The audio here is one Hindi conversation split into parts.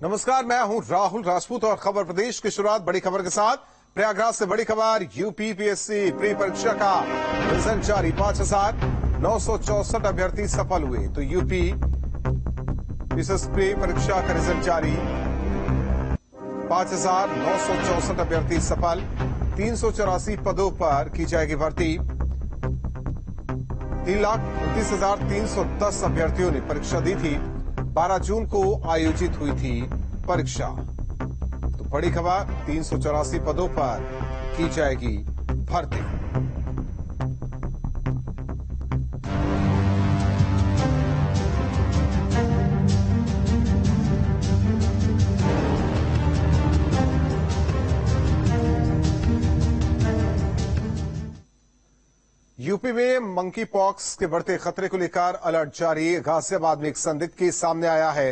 नमस्कार, मैं हूं राहुल राजपूत और खबर प्रदेश की शुरुआत बड़ी खबर के साथ। प्रयागराज से बड़ी खबर, यूपी पीएससी प्री परीक्षा का रिजल्ट जारी। 5,964 अभ्यर्थी सफल हुए। तो यूपी पीएससी प्री परीक्षा का रिजल्ट जारी। 5,964 अभ्यर्थी सफल। 384 पदों पर की जाएगी भर्ती। 3,29,310 अभ्यर्थियों ने परीक्षा दी थी। 12 जून को आयोजित हुई थी परीक्षा। तो बड़ी खबर, 384 पदों पर की जाएगी भर्ती। यूपी में मंकी पॉक्स के बढ़ते खतरे को लेकर अलर्ट जारी। गाजियाबाद में एक संदिग्ध केस सामने आया है।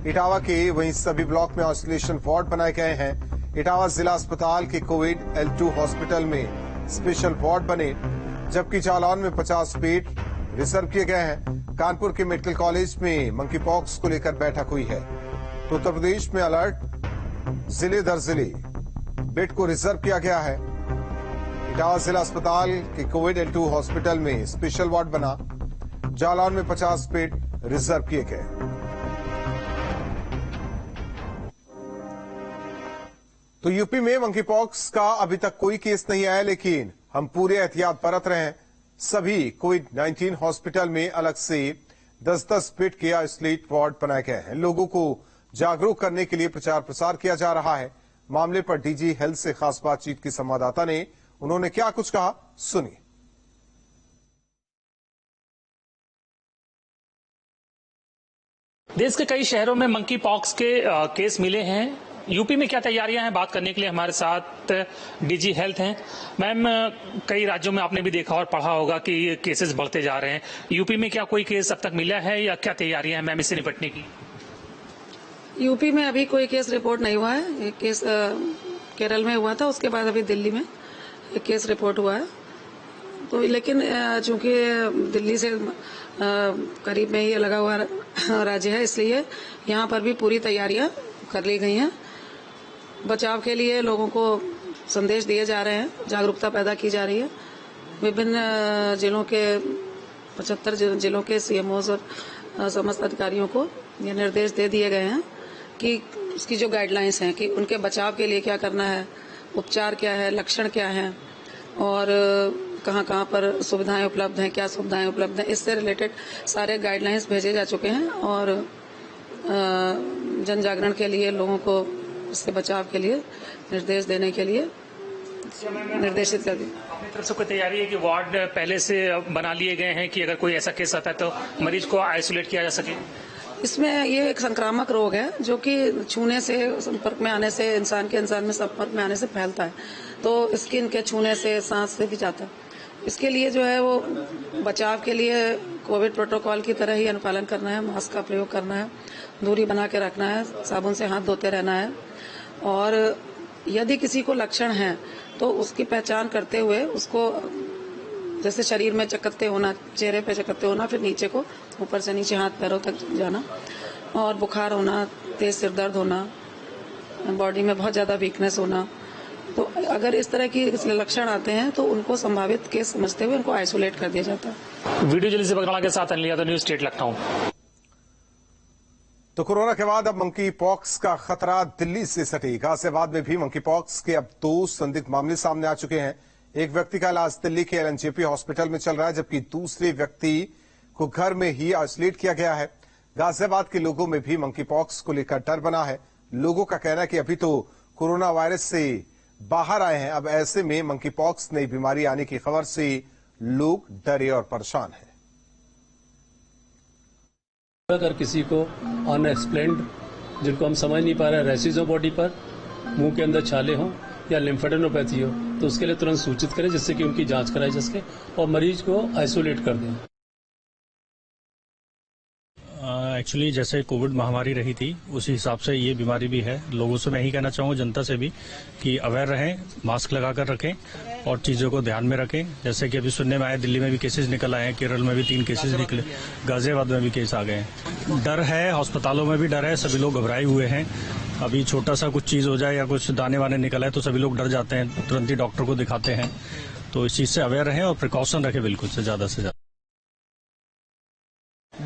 इटावा के वहीं सभी ब्लॉक में आइसोलेशन वार्ड बनाए गए हैं। इटावा जिला अस्पताल के कोविड L2 हॉस्पिटल में स्पेशल वार्ड बने, जबकि जालौन में 50 बेड रिजर्व किए गए हैं। कानपुर के मेडिकल कॉलेज में मंकी पॉक्स को लेकर बैठक हुई है। तो उत्तर प्रदेश में अलर्ट, जिले दर जिले बेड को रिजर्व किया गया है। इटावा जिला अस्पताल के कोविड L2 हॉस्पिटल में स्पेशल वार्ड बना। जालौन में 50 बेड रिजर्व किए गए। तो यूपी में मंकी पॉक्स का अभी तक कोई केस नहीं आया, लेकिन हम पूरे एहतियात बरत रहे हैं। सभी कोविड-19 हॉस्पिटल में अलग से 10-10 बेड के आइसोलेट वार्ड बनाए गए हैं। लोगों को जागरूक करने के लिए प्रचार प्रसार किया जा रहा है। मामले पर डीजी हेल्थ से खास बातचीत की संवाददाता ने, उन्होंने क्या कुछ कहा, सुनिए। देश के कई शहरों में मंकी पॉक्स के केस मिले हैं। यूपी में क्या तैयारियां हैं, बात करने के लिए हमारे साथ डीजी हेल्थ हैं। मैम, कई राज्यों में आपने भी देखा और पढ़ा होगा कि केसेस बढ़ते जा रहे हैं। यूपी में क्या कोई केस अब तक मिला है या क्या तैयारियां हैं मैम इससे निपटने की? यूपी में अभी कोई केस रिपोर्ट नहीं हुआ है। एक केस केरल में हुआ था, उसके बाद अभी दिल्ली में एक केस रिपोर्ट हुआ है। तो लेकिन चूंकि दिल्ली से करीब में ही लगा हुआ राज्य है, इसलिए यहाँ पर भी पूरी तैयारियां कर ली गई हैं। बचाव के लिए लोगों को संदेश दिए जा रहे हैं, जागरूकता पैदा की जा रही है। विभिन्न जिलों के 75 जिलों के सीएमओज और समस्त अधिकारियों को ये निर्देश दे दिए गए हैं कि उसकी जो गाइडलाइंस हैं कि उनके बचाव के लिए क्या करना है, उपचार क्या है, लक्षण क्या है और कहाँ पर सुविधाएं उपलब्ध हैं, क्या सुविधाएं उपलब्ध हैं, इससे रिलेटेड सारे गाइडलाइंस भेजे जा चुके हैं और जन जागरण के लिए, लोगों को इससे बचाव के लिए निर्देश देने के लिए निर्देशित कर दी। अपनी तरफ से कोई तैयारी है कि वार्ड पहले से बना लिए गए हैं कि अगर कोई ऐसा केस आता है तो मरीज को आइसोलेट किया जा सके? इसमें ये एक संक्रामक रोग है जो कि छूने से, संपर्क में आने से, इंसान के इंसान में संपर्क में आने से फैलता है। तो स्किन के छूने से, सांस से भी जाता है। इसके लिए जो है वो बचाव के लिए कोविड प्रोटोकॉल की तरह ही अनुपालन करना है। मास्क का प्रयोग करना है, दूरी बना के रखना है, साबुन से हाथ धोते रहना है और यदि किसी को लक्षण हैं तो उसकी पहचान करते हुए उसको, जैसे शरीर में चकत्ते होना, चेहरे पे चकत्ते होना, फिर नीचे को, ऊपर से नीचे हाथ पैरों तक जाना और बुखार होना, तेज सिर दर्द होना, बॉडी में बहुत ज्यादा वीकनेस होना, तो अगर इस तरह के लक्षण आते हैं तो उनको संभावित केस समझते हुए उनको आइसोलेट कर दिया जाता है। वीडियो जल्दी से बगराड़ा के साथ अनिल यादव, न्यूज स्टेट लखनऊ। तो कोरोना के बाद अब मंकी पॉक्स का खतरा दिल्ली से सटी। गाजियाबाद में भी मंकी पॉक्स के अब 2 संदिग्ध मामले सामने आ चुके हैं। एक व्यक्ति का इलाज दिल्ली के LNJP हॉस्पिटल में चल रहा है, जबकि दूसरे व्यक्ति को घर में ही आइसोलेट किया गया है। गाजियाबाद के लोगों में भी मंकी पॉक्स को लेकर डर बना है। लोगों का कहना है कि अभी तो कोरोना वायरस से बाहर आए हैं, अब ऐसे में मंकी पॉक्स नई बीमारी आने की खबर से लोग डरे और परेशान हैं। अगर किसी को अनएक्सप्लेन्ड, जिनको हम समझ नहीं पा रहे, रैशेज हो बॉडी पर, मुंह के अंदर छाले हों या लिम्फेडेनोपैथी हो, तो उसके लिए तुरंत सूचित करें जिससे कि उनकी जांच कराई जा सके और मरीज को आइसोलेट कर दें। एक्चुअली जैसे कोविड महामारी रही थी उसी हिसाब से ये बीमारी भी है। लोगों से मैं यही कहना चाहूँगा, जनता से भी, कि अवेयर रहें, मास्क लगाकर रखें और चीज़ों को ध्यान में रखें। जैसे कि अभी सुनने में आया, दिल्ली में भी केसेस निकल आए हैं, केरल में भी 3 केसेस निकले, गाजियाबाद में भी केस आ गए हैं। डर है, अस्पतालों में भी डर है, सभी लोग घबराए हुए हैं। अभी छोटा सा कुछ चीज़ हो जाए या कुछ दाने वाने निकल आए तो सभी लोग डर जाते हैं, तुरंत ही डॉक्टर को दिखाते हैं। तो इस चीज़ से अवेयर रहें और प्रिकॉशन रखें बिल्कुल से ज़्यादा।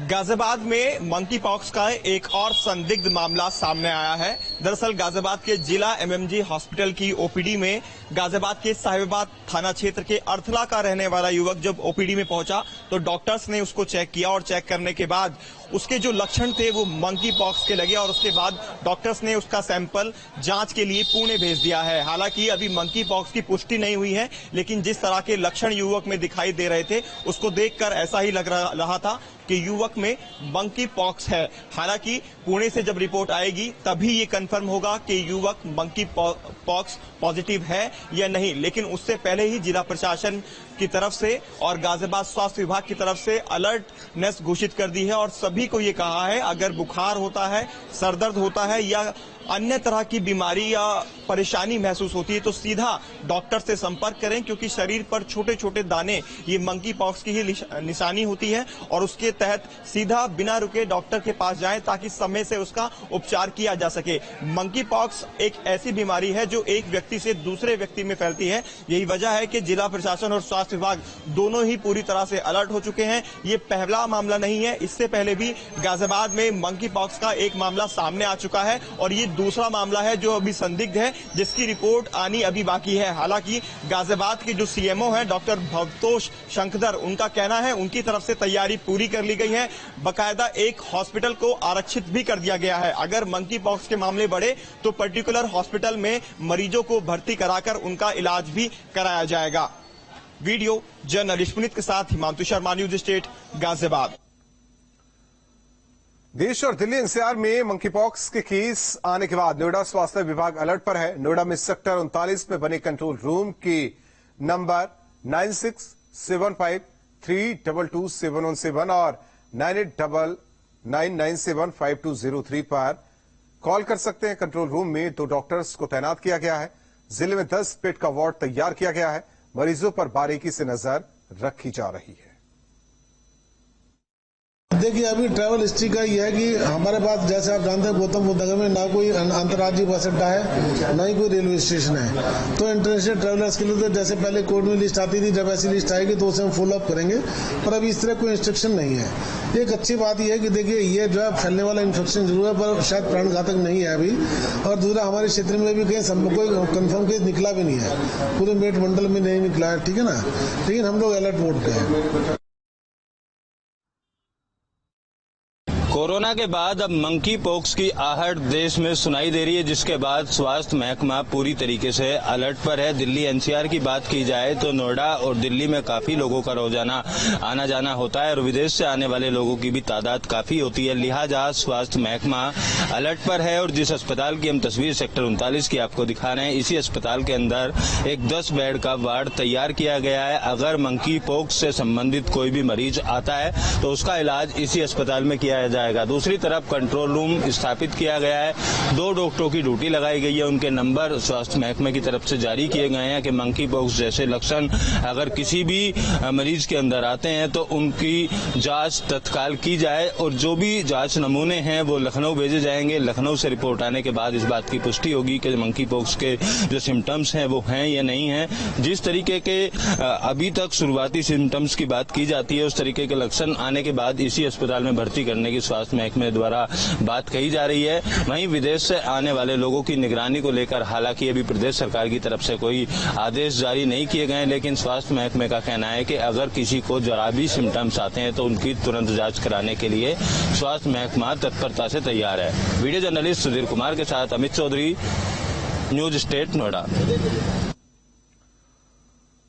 गाजियाबाद में मंकी पॉक्स का एक और संदिग्ध मामला सामने आया है। दरअसल गाजियाबाद के जिला एमएमजी हॉस्पिटल की ओपीडी में गाजियाबाद के साहिबाबाद थाना क्षेत्र के अर्थला का रहने वाला युवक जब ओपीडी में पहुंचा तो डॉक्टर्स ने उसको चेक किया और चेक करने के बाद उसके जो लक्षण थे वो मंकी पॉक्स के लगे और उसके बाद डॉक्टर्स ने उसका सैंपल जांच के लिए पुणे भेज दिया है। हालांकि अभी मंकी पॉक्स की पुष्टि नहीं हुई है, लेकिन जिस तरह के लक्षण युवक में दिखाई दे रहे थे उसको देखकर ऐसा ही लग रहा था कि युवक में मंकी पॉक्स है। हालांकि पुणे से जब रिपोर्ट आएगी तभी ये कंफर्म होगा कि युवक मंकी पॉक्स पॉजिटिव है या नहीं, लेकिन उससे पहले ही जिला प्रशासन की तरफ से और गाजियाबाद स्वास्थ्य विभाग की तरफ से अलर्टनेस घोषित कर दी है और सभी को ये कहा है अगर बुखार होता है, सरदर्द होता है या अन्य तरह की बीमारी या परेशानी महसूस होती है तो सीधा डॉक्टर से संपर्क करें, क्योंकि शरीर पर छोटे छोटे दाने ये मंकी पॉक्स की ही निशानी होती है और उसके तहत सीधा बिना रुके डॉक्टर के पास जाएं ताकि समय से उसका उपचार किया जा सके। मंकी पॉक्स एक ऐसी बीमारी है जो एक व्यक्ति से दूसरे व्यक्ति में फैलती है। यही वजह है कि जिला प्रशासन और स्वास्थ्य विभाग दोनों ही पूरी तरह से अलर्ट हो चुके हैं। ये पहला मामला नहीं है, इससे पहले भी गाजियाबाद में मंकी पॉक्स का एक मामला सामने आ चुका है और ये दूसरा मामला है जो अभी संदिग्ध है, जिसकी रिपोर्ट आनी अभी बाकी है। हालांकि गाजियाबाद के जो सीएमओ हैं डॉक्टर भवतोष शंखधर, उनका कहना है उनकी तरफ से तैयारी पूरी कर ली गई है। बकायदा एक हॉस्पिटल को आरक्षित भी कर दिया गया है। अगर मंकी पॉक्स के मामले बढ़े तो पर्टिकुलर हॉस्पिटल में मरीजों को भर्ती कराकर उनका इलाज भी कराया जाएगा। वीडियो जर्नलिस्ट पुनीत के साथ हिमांशु शर्मा, न्यूज स्टेट, गाजियाबाद। देश और दिल्ली एनसीआर में मंकी पॉक्स के केस आने के बाद नोएडा स्वास्थ्य विभाग अलर्ट पर है। नोएडा में सेक्टर 39 में बने कंट्रोल रूम की नंबर 9675322717 और 9899975203 पर कॉल कर सकते हैं। कंट्रोल रूम में 2 डॉक्टर्स को तैनात किया गया है। जिले में 10 बेड का वार्ड तैयार किया गया है। मरीजों पर बारीकी से नजर रखी जा रही है। देखिए, अभी ट्रैवल हिस्ट्री का ये है कि हमारे पास, जैसे आप जानते हैं, गौतम बुद्ध नगर में ना कोई अंतर्राज्यीय बस अड्डा है, ना ही कोई रेलवे स्टेशन है। तो इंटरनेशनल ट्रैवलर्स के लिए तो जैसे पहले कोर्ट में लिस्ट आती थी, जब ऐसी लिस्ट आएगी तो उसे हम फॉलो अप करेंगे, पर अभी इस तरह कोई इंस्ट्रक्शन नहीं है। एक अच्छी बात यह है कि देखिए, ये जो है फैलने वाला इन्फेक्शन जरूर है, पर शायद प्राण घातक नहीं है अभी। और दूसरा, हमारे क्षेत्र में भी कहीं कोई कंफर्म केस निकला भी नहीं है, पूरे मेट मंडल में नहीं निकला है, ठीक है ना। लेकिन हम लोग अलर्ट मोड पे हैं। कोरोना के बाद अब मंकी पॉक्स की आहट देश में सुनाई दे रही है, जिसके बाद स्वास्थ्य महकमा पूरी तरीके से अलर्ट पर है। दिल्ली एनसीआर की बात की जाए तो नोएडा और दिल्ली में काफी लोगों का रोजाना आना जाना होता है और विदेश से आने वाले लोगों की भी तादाद काफी होती है। लिहाजा स्वास्थ्य महकमा अलर्ट पर है और जिस अस्पताल की हम तस्वीर सेक्टर 39 की आपको दिखा रहे हैं, इसी अस्पताल के अंदर एक 10 बेड का वार्ड तैयार किया गया है। अगर मंकी पॉक्स से संबंधित कोई भी मरीज आता है तो उसका इलाज इसी अस्पताल में किया जाएगा। दूसरी तरफ कंट्रोल रूम स्थापित किया गया है। 2 डॉक्टरों की ड्यूटी लगाई गई है। उनके नंबर स्वास्थ्य महकमे की तरफ से जारी किए गए हैं कि मंकी पॉक्स जैसे लक्षण अगर किसी भी मरीज के अंदर आते हैं तो उनकी जांच तत्काल की जाए और जो भी जांच नमूने हैं वो लखनऊ भेजे जाएंगे। लखनऊ से रिपोर्ट आने के बाद इस बात की पुष्टि होगी कि मंकी पॉक्स के जो सिम्टम्स हैं वो हैं या नहीं हैं। जिस तरीके के अभी तक शुरुआती सिम्टम्स की बात की जाती है, उस तरीके के लक्षण आने के बाद इसी अस्पताल में भर्ती करने की स्वास्थ्य महकमे द्वारा बात कही जा रही है। वहीं विदेश से आने वाले लोगों की निगरानी को लेकर हालांकि अभी प्रदेश सरकार की तरफ से कोई आदेश जारी नहीं किए गए, लेकिन स्वास्थ्य महकमे का कहना है कि अगर किसी को जरा भी सिम्टम्स आते हैं तो उनकी तुरंत जांच कराने के लिए स्वास्थ्य महकमा तत्परता से तैयार है। वीडियो जर्नलिस्ट सुधीर कुमार के साथ Amit Chaudhary, news state, Noida.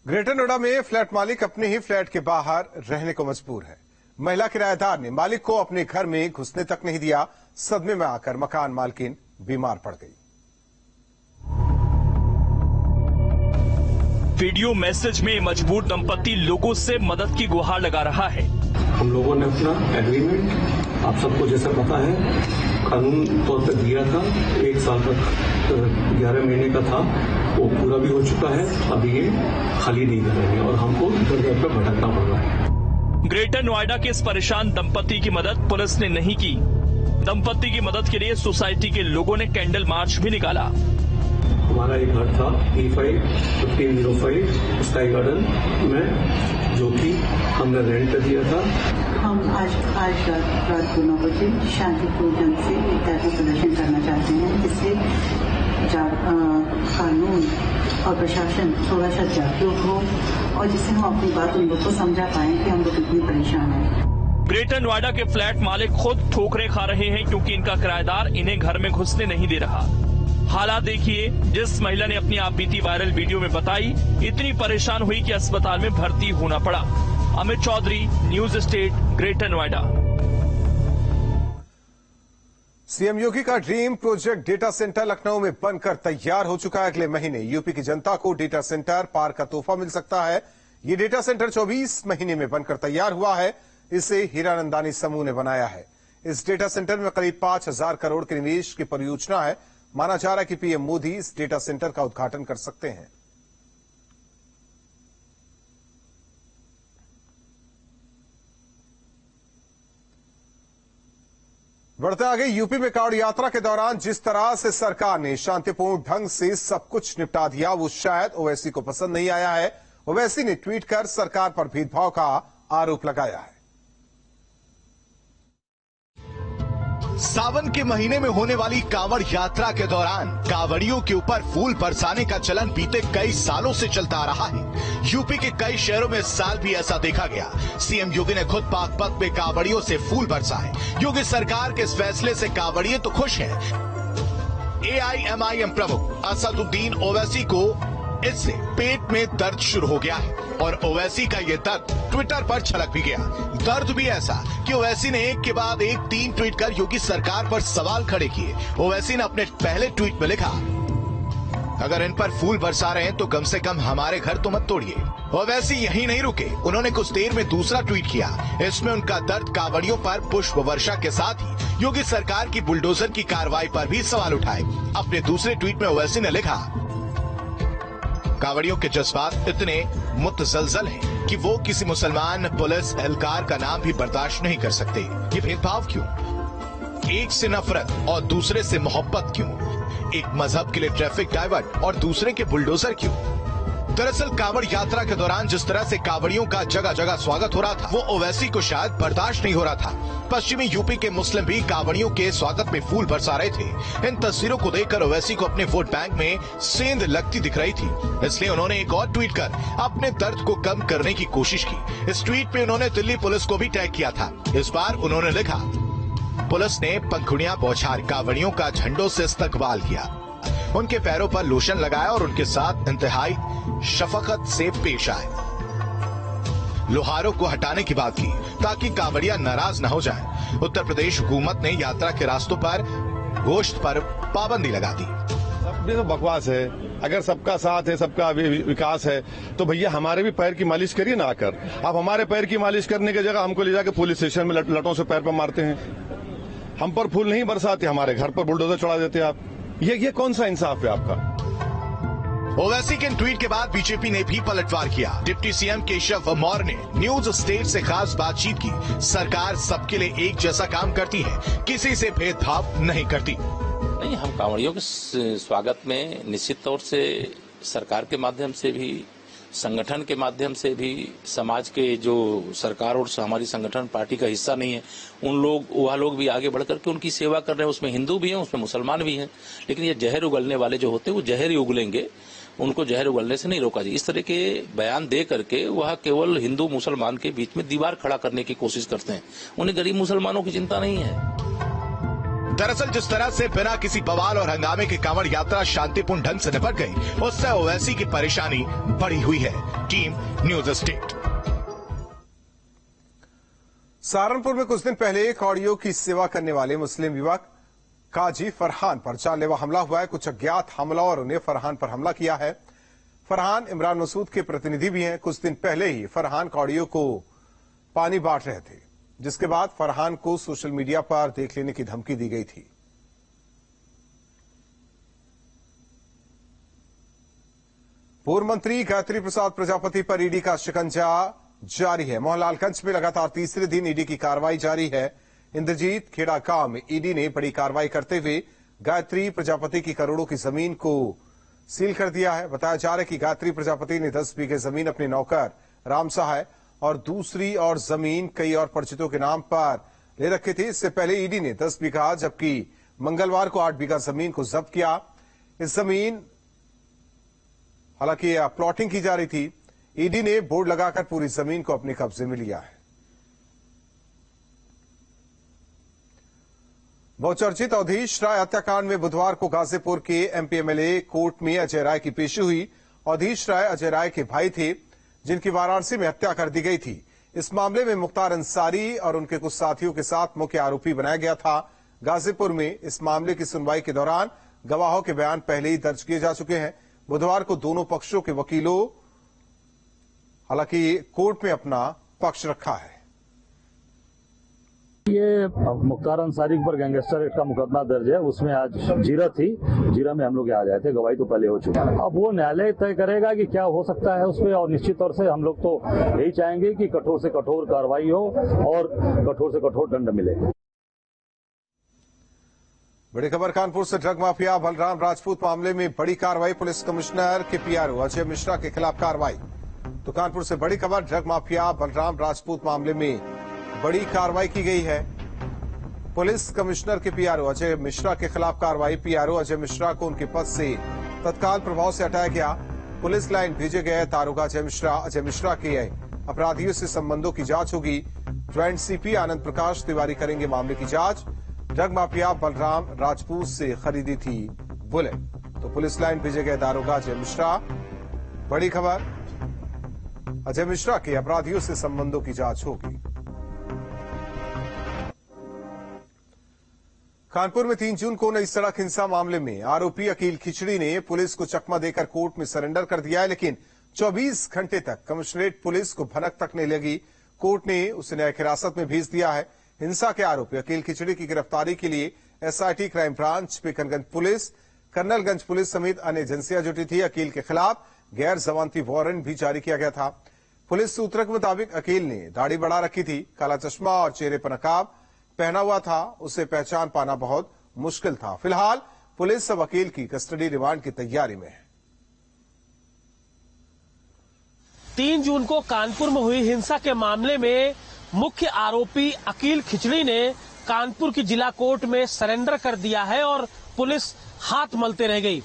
Greater Noida में फ्लैट मालिक अपने ही फ्लैट के बाहर रहने को मजबूर है। महिला किराएदार ने मालिक को अपने घर में घुसने तक नहीं दिया। सदमे में आकर मकान मालकिन बीमार पड़ गई। वीडियो मैसेज में मजबूर दंपति लोगों से मदद की गुहार लगा रहा है। हम लोगों ने अपना एग्रीमेंट आप सबको जैसा पता है कानून तौर पर दिया था 1 साल तक 11 महीने का था, वो पूरा भी हो चुका है। अभी ये खाली नहीं करेंगे और हमको दर दर पर भटकना पड़ रहा है। ग्रेटर नोएडा के इस परेशान दंपति की मदद पुलिस ने नहीं की। दंपति की मदद के लिए सोसाइटी के लोगों ने कैंडल मार्च भी निकाला। हमारा एक घर था E5-1505 स्काई गार्डन में, जो कि हमने रेंट पर दिया था। हम आज रात को 9 बजे शांतिपूर्ण ढंग से एक धरना प्रदर्शन करना चाहते हैं, जिससे कानून और प्रशासन थोड़ा सा जागरूक हो और जिससे हम अपनी बात उन लोग को समझा पाएं कि हम लोग कितनी परेशान हैं। ग्रेटर नोएडा के फ्लैट मालिक खुद ठोकरें खा रहे हैं क्योंकि इनका किराएदार इन्हें घर में घुसने नहीं दे रहा। हालात देखिए, जिस महिला ने अपनी आपबीती वायरल वीडियो में बताई, इतनी परेशान हुई कि अस्पताल में भर्ती होना पड़ा। Amit Chaudhary, news State, Greater Noida. CM Yogi का dream project data centre Lucknow में बनकर तैयार हो चुका है। अगले महीने यूपी की जनता को डेटा सेंटर पार का तोहफा मिल सकता है। ये डेटा सेंटर 24 महीने में बनकर तैयार हुआ है। इसे हीरानंदानी समूह ने बनाया है। इस डेटा सेंटर में करीब 5,000 करोड़ के निवेश की परियोजना है। माना जा रहा है कि पीएम मोदी इस डेटा सेंटर का उद्घाटन कर सकते हैं। बढ़ते आगे, यूपी में कांवड़ यात्रा के दौरान जिस तरह से सरकार ने शांतिपूर्ण ढंग से सब कुछ निपटा दिया, वो शायद ओवैसी को पसंद नहीं आया है। ओवैसी ने ट्वीट कर सरकार पर भेदभाव का आरोप लगाया है। सावन के महीने में होने वाली कांवड़ यात्रा के दौरान कांवड़ियों के ऊपर फूल बरसाने का चलन बीते कई सालों से चलता आ रहा है। यूपी के कई शहरों में इस साल भी ऐसा देखा गया। सीएम योगी ने खुद पाकपत में कांवड़ियों से फूल बरसाए। योगी सरकार के इस फैसले से कांवड़िए तो खुश हैं। AIMIM प्रमुख असदुद्दीन ओवैसी को इससे पेट में दर्द शुरू हो गया है और ओवैसी का ये दर्द ट्विटर पर छलक भी गया। दर्द भी ऐसा कि ओवैसी ने एक के बाद एक 3 ट्वीट कर योगी सरकार पर सवाल खड़े किए। ओवैसी ने अपने पहले ट्वीट में लिखा, अगर इन पर फूल बरसा रहे हैं तो कम से कम हमारे घर तो मत तोड़िए। ओवैसी यहीं नहीं रुके, उन्होंने कुछ देर में दूसरा ट्वीट किया। इसमें उनका दर्द कांवड़ियों पर पुष्प वर्षा के साथ ही योगी सरकार की बुलडोजर की कार्रवाई पर भी सवाल उठाए। अपने दूसरे ट्वीट में ओवैसी ने लिखा, कांवड़ियों के जज्बात इतने मुतजलजल हैं कि वो किसी मुसलमान पुलिस एहलकार का नाम भी बर्दाश्त नहीं कर सकते। ये भेदभाव क्यों? एक से नफरत और दूसरे से मोहब्बत क्यों? एक मजहब के लिए ट्रैफिक डाइवर्ट और दूसरे के बुलडोजर क्यों? दरअसल कांवड़ यात्रा के दौरान जिस तरह से कांवड़ियों का जगह जगह स्वागत हो रहा था, वो ओवैसी को शायद बर्दाश्त नहीं हो रहा था। पश्चिमी यूपी के मुस्लिम भी कांवड़ियों के स्वागत में फूल बरसा रहे थे। इन तस्वीरों को देखकर ओवैसी को अपने वोट बैंक में सेंध लगती दिख रही थी, इसलिए उन्होंने एक और ट्वीट कर अपने दर्द को कम करने की कोशिश की। इस ट्वीट में उन्होंने दिल्ली पुलिस को भी टैग किया था। इस बार उन्होंने लिखा, पुलिस ने पंखुड़ियां बौछार कांवड़ियों का झंडों से इस्तकबाल किया, उनके पैरों पर लोशन लगाया और उनके साथ इंतहाई शफकत से पेश आए। लोहारों को हटाने की बात की ताकि कांवड़िया नाराज न हो जाएं। उत्तर प्रदेश हुकूमत ने यात्रा के रास्तों पर गोश्त पर पाबंदी लगा दी। सब तो बकवास है। अगर सबका साथ है, सबका विकास है, तो भैया हमारे भी पैर की मालिश करिए ना आकर। आप हमारे पैर की मालिश करने की जगह हमको ले जाकर पुलिस स्टेशन में लटों से पैर पर मारते हैं। हम पर फूल नहीं बरसाते, हमारे घर पर बुलडोजर चढ़ा देते आप। ये कौन सा इंसाफ है आपका? ओवैसी के ट्वीट के बाद बीजेपी ने भी पलटवार किया। डिप्टी सीएम केशव मौर्य ने न्यूज स्टेट से खास बातचीत की। सरकार सबके लिए एक जैसा काम करती है, किसी से भेदभाव नहीं करती। नहीं, हम कांवड़ियों के स्वागत में निश्चित तौर से सरकार के माध्यम से भी, संगठन के माध्यम से भी, समाज के जो सरकार और हमारी संगठन पार्टी का हिस्सा नहीं है, वह लोग भी आगे बढ़कर के उनकी सेवा कर रहे हैं। उसमें हिंदू भी हैं, उसमें मुसलमान भी हैं, लेकिन ये जहर उगलने वाले जो होते हैं वो जहर ही उगलेंगे, उनको जहर उगलने से नहीं रोका जाए। इस तरह के बयान दे करके वह केवल हिंदू मुसलमान के बीच में दीवार खड़ा करने की कोशिश करते हैं। उन्हें गरीब मुसलमानों की चिंता नहीं है। दरअसल जिस तरह से बिना किसी बवाल और हंगामे के कांवड़ यात्रा शांतिपूर्ण ढंग से निपट गई, उससे ओवैसी की परेशानी बढ़ी हुई है। Team news state. सहारनपुर में कुछ दिन पहले कांवड़ियों की सेवा करने वाले मुस्लिम युवक काजी फरहान पर जानलेवा हमला हुआ है। कुछ अज्ञात हमलावरों ने फरहान पर हमला किया है। फरहान इमरान मसूद के प्रतिनिधि भी हैं। कुछ दिन पहले ही फरहान कांवड़ियों को पानी बांट रहे थे। जिसके बाद फरहान को सोशल मीडिया पर देख लेने की धमकी दी गई थी। पूर्व मंत्री गायत्री प्रसाद प्रजापति पर ईडी का शिकंजा जारी है। मोहनलालगंज में लगातार तीसरे दिन ईडी की कार्रवाई जारी है। इंद्रजीत खेड़ा गांव में ईडी ने बड़ी कार्रवाई करते हुए गायत्री प्रजापति की करोड़ों की जमीन को सील कर दिया है। बताया जा रहा है कि गायत्री प्रजापति ने 10 बीघे जमीन अपने नौकर राम सहाय और दूसरी और जमीन कई और परिचितों के नाम पर ले रखी थी। इससे पहले ईडी ने 10 बीघा जबकि मंगलवार को 8 बीघा जमीन को जब्त किया। इस जमीन हालांकि प्लॉटिंग की जा रही थी। ईडी ने बोर्ड लगाकर पूरी जमीन को अपने कब्जे में लिया है। बहुचर्चित अवधेश राय हत्याकांड में बुधवार को गाजीपुर के एमपी एमएलए कोर्ट में अजय राय की पेशी हुई। अवधेश राय अजय राय के भाई थे, जिनकी वाराणसी में हत्या कर दी गई थी। इस मामले में मुख्तार अंसारी और उनके कुछ साथियों के साथ मुख्य आरोपी बनाया गया था। गाजीपुर में इस मामले की सुनवाई के दौरान गवाहों के बयान पहले ही दर्ज किए जा चुके हैं। बुधवार को दोनों पक्षों के वकीलों हालांकि कोर्ट में अपना पक्ष रखा है। ये मुख्तार अंसारी पर गैंगस्टर एक्ट का मुकदमा दर्ज है। उसमें आज जीरा थी, जीरा में हम लोग आ जाए थे। गवाही तो पहले हो चुकी है। अब वो न्यायालय तय करेगा कि क्या हो सकता है उसपे, और निश्चित तौर से हम लोग तो यही चाहेंगे कि कठोर से कठोर कार्रवाई हो और कठोर से कठोर दंड मिले। बड़ी खबर कानपुर से। ड्रग माफिया बलराम राजपूत मामले में बड़ी कार्रवाई। पुलिस कमिश्नर के पीआरओ अजय मिश्रा के खिलाफ कार्रवाई। तो कानपुर से बड़ी खबर। ड्रग माफिया बलराम राजपूत मामले में बड़ी कार्रवाई की गई है। पुलिस कमिश्नर के पीआरओ अजय मिश्रा के खिलाफ कार्रवाई। पीआरओ अजय मिश्रा को उनके पद से तत्काल प्रभाव से हटाया गया। पुलिस लाइन भेजे गए दारोगा अजय मिश्रा के अपराधियों से संबंधों की जांच होगी। ज्वाइंट सीपी आनंद प्रकाश तिवारी करेंगे मामले की जांच। ड्रग माफिया बलराम राजपूत से खरीदी थी बुलेट। तो पुलिस लाइन भेजे गए दारोगा अजय मिश्रा। बड़ी खबर, अजय मिश्रा के अपराधियों से संबंधों की जांच होगी। कानपुर में 3 जून को नई सड़क हिंसा मामले में आरोपी अकील खिचड़ी ने पुलिस को चकमा देकर कोर्ट में सरेंडर कर दिया है, लेकिन 24 घंटे तक कमिश्नरेट पुलिस को भनक तक नहीं लगी। कोर्ट ने उसे न्यायिक हिरासत में भेज दिया है। हिंसा के आरोपी अकील खिचड़ी की गिरफ्तारी के लिए SIT crime branch, Bikanganj police, Colonelganj police समेत अन्य एजेंसियां जुटी थी। अकील के खिलाफ गैर जमानती वारंट भी जारी किया गया था। पुलिस सूत्रों के मुताबिक अकील ने दाढ़ी बढ़ा रखी थी, काला चश्मा और चेहरे पर नकाब पहना हुआ था। उसे पहचान पाना बहुत मुश्किल था। फिलहाल पुलिस अब अकील की कस्टडी रिमांड की तैयारी में है। 3 जून को कानपुर में हुई हिंसा के मामले में मुख्य आरोपी अकील खिचड़ी ने कानपुर की जिला कोर्ट में सरेंडर कर दिया है और पुलिस हाथ मलते रह गई।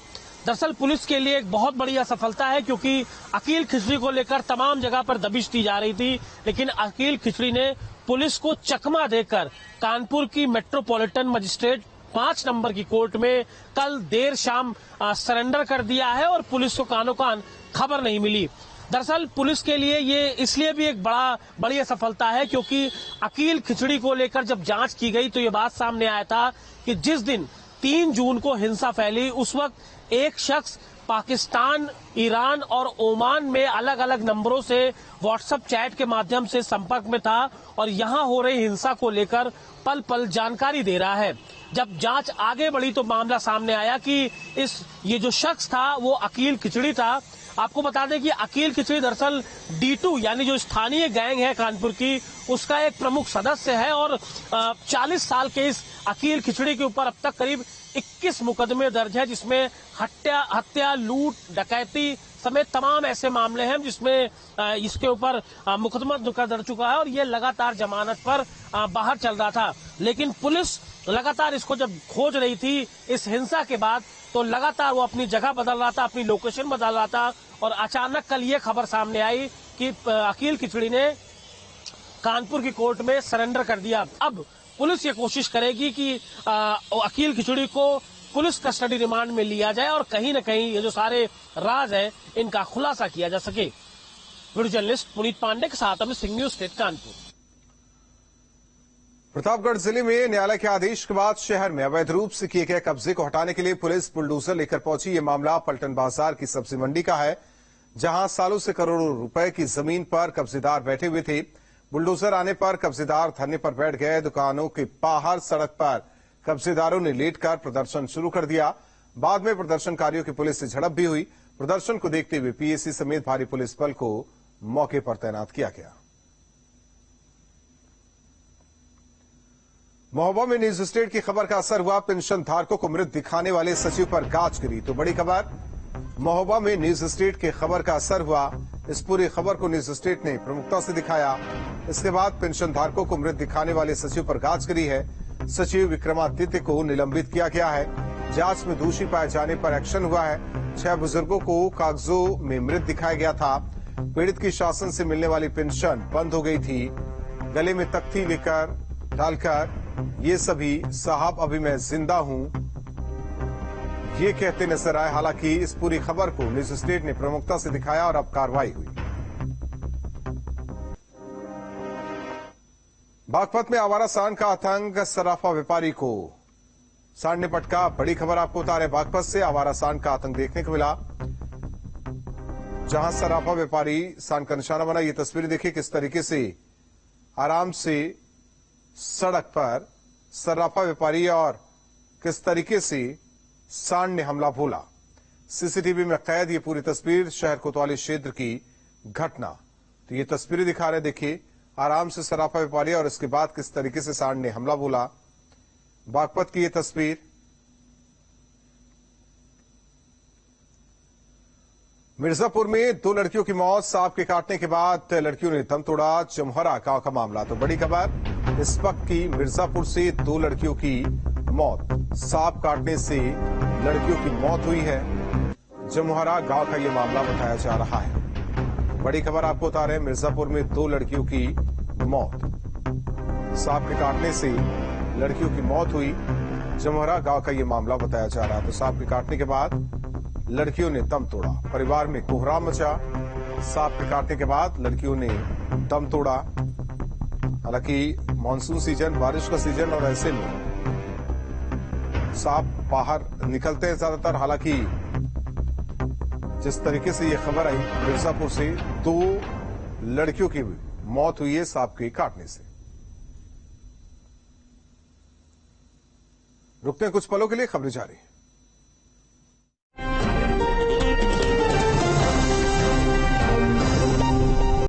दरअसल पुलिस के लिए एक बहुत बड़ी असफलता है, क्योंकि अकील खिचड़ी को लेकर तमाम जगह पर दबिश दी जा रही थी, लेकिन अकील खिचड़ी ने पुलिस को चकमा देकर कानपुर की मेट्रोपॉलिटन मजिस्ट्रेट 5 नंबर की कोर्ट में कल देर शाम सरेंडर कर दिया है और पुलिस को कानो कान खबर नहीं मिली। दरअसल पुलिस के लिए ये इसलिए भी एक बड़ी असफलता है, क्योंकि अकील खिचड़ी को लेकर जब जांच की गई तो ये बात सामने आया था कि जिस दिन 3 जून को हिंसा फैली उस वक्त एक शख्स पाकिस्तान, ईरान और ओमान में अलग अलग नंबरों से व्हाट्सएप चैट के माध्यम से संपर्क में था और यहां हो रही हिंसा को लेकर पल पल जानकारी दे रहा है। जब जांच आगे बढ़ी तो मामला सामने आया कि ये जो शख्स था वो अकील खिचड़ी था। आपको बता दें कि अकील खिचड़ी दरअसल D2 यानी जो स्थानीय गैंग है कानपुर की, उसका एक प्रमुख सदस्य है और 40 साल के इस अकील खिचड़ी के ऊपर अब तक करीब 21 मुकदमे दर्ज है, जिसमें हत्या, लूट, डकैती समेत तमाम ऐसे मामले हैं जिसमें इसके ऊपर मुकदमा दर्ज चुका है और ये लगातार जमानत पर बाहर चल रहा था। लेकिन पुलिस लगातार इसको जब खोज रही थी इस हिंसा के बाद, तो लगातार वो अपनी जगह बदल रहा था, अपनी लोकेशन बदल रहा था और अचानक कल ये खबर सामने आई कि अकील खिचड़ी ने कानपुर की कोर्ट में सरेंडर कर दिया। अब पुलिस ये कोशिश करेगी कि अकील खिचड़ी को पुलिस कस्टडी रिमांड में लिया जाए और कहीं न कहीं ये जो सारे राज है इनका खुलासा किया जा सके। वीडियो जर्नलिस्ट पुनीत पांडे के साथ अमित सिंह, न्यूज स्टेट कानपुर। प्रतापगढ़ जिले में न्यायालय के आदेश के बाद शहर में अवैध रूप से किए गए कब्जे को हटाने के लिए पुलिस बुलडोजर लेकर पहुंची। ये मामला पलटन बाजार की सब्जी मंडी का है, जहां सालों से करोड़ों रुपए की जमीन पर कब्जेदार बैठे हुए थे। बुलडोजर आने पर कब्जेदार धरने पर बैठ गए। दुकानों के बाहर सड़क पर कब्जेदारों ने लेटकर प्रदर्शन शुरू कर दिया। बाद में प्रदर्शनकारियों की पुलिस से झड़प भी हुई। प्रदर्शन को देखते हुए पीएसी समेत भारी पुलिस बल को मौके पर तैनात किया गया। महोबा में न्यूज स्टेट की खबर का असर हुआ। पेंशन धारकों को मृत दिखाने वाले सचिव पर गाज गिरी। तो बड़ी खबर, महोबा में न्यूज स्टेट की खबर का असर हुआ। इस पूरी खबर को न्यूज स्टेट ने प्रमुखता से दिखाया। इसके बाद पेंशन धारकों को मृत दिखाने वाले सचिव पर गाज गिरी है। सचिव विक्रमादित्य को निलंबित किया गया है। जांच में दोषी पाए जाने पर एक्शन हुआ है। 6 बुजुर्गों को कागजों में मृत दिखाया गया था। पीड़ित की शासन से मिलने वाली पेंशन बंद हो गई थी। गले में तख्ती लेकर डालकर ये सभी साहब अभी मैं जिंदा हूं ये कहते नजर आए। हालांकि इस पूरी खबर को न्यूज स्टेट ने प्रमुखता से दिखाया और अब कार्रवाई हुई। बागपत में आवारा सांड का आतंक, सराफा व्यापारी को सांड ने पटका। बड़ी खबर आपको बता रहे, बागपत से आवारा सांड का आतंक देखने को मिला, जहां सराफा व्यापारी सांड का निशाना बना। ये तस्वीरें देखिए किस तरीके से आराम से सड़क पर सराफा व्यापारी और किस तरीके से सांड ने हमला बोला। सीसीटीवी में कैद ये पूरी तस्वीर शहर कोतवाली क्षेत्र की घटना। तो ये तस्वीरें दिखा रहे, देखिए आराम से सराफा व्यापारी और इसके बाद किस तरीके से सांड ने हमला बोला। बागपत की ये तस्वीर। मिर्जापुर में 2 लड़कियों की मौत, सांप के काटने के बाद लड़कियों ने दम तोड़ा। जमहरा गांव का मामला। तो बड़ी खबर इस वक्त की, मिर्जापुर से 2 लड़कियों की मौत, सांप काटने से लड़कियों की मौत हुई है। जमहरा गांव का यह मामला बताया जा रहा है। बड़ी खबर आपको बता रहे हैं, मिर्जापुर में 2 लड़कियों की मौत, सांप के काटने से लड़कियों की मौत हुई। जमहरा गांव का यह मामला बताया जा रहा है। तो सांप के काटने के बाद लड़कियों ने दम तोड़ा। परिवार में कोहराम मचा। सांप के काटने के बाद लड़कियों ने दम तोड़ा। हालांकि मानसून सीजन, बारिश का सीजन, और ऐसे में सांप बाहर निकलते हैं ज्यादातर। हालांकि जिस तरीके से ये खबर आई, मिर्जापुर से 2 लड़कियों की मौत हुई है सांप के काटने से। रुकते हैं कुछ पलों के लिए, खबरें जारी।